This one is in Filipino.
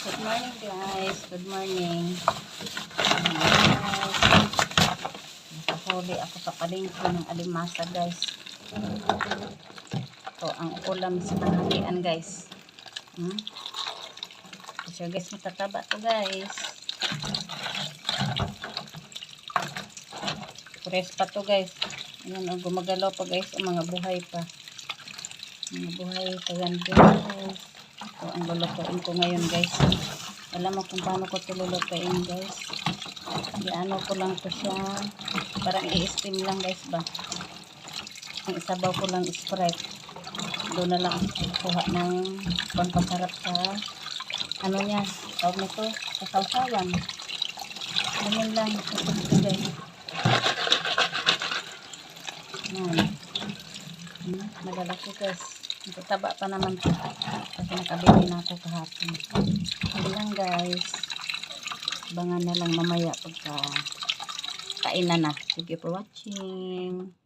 Good morning guys. Good morning. Nakahuli ako sa palengke ng alimasa guys. Ito ang ulam sa tanghalian guys. So guys, matataba to guys. Fresh pa to guys. Ayan, gumagalaw pa guys. Ang mga buhay pa. Mga buhay pa yan guys. Ito ang lulutuin ko ngayon guys. Alam mo kung paano ko ito lulutuin guys. Iano ko lang to siya. Parang i-steam lang guys ba. Ang isabaw ko lang Sprite. Doon na lang kuha ng pampasarap sa ano niya. Tawag nito sa sausawan. Ganyan lang. Ito guys. Malalaki guys. Taba pa naman ito. Kasi nakabili na ako kahapon. Hindi lang guys. Abangan na lang mamaya pagka kainan na. Thank you for watching.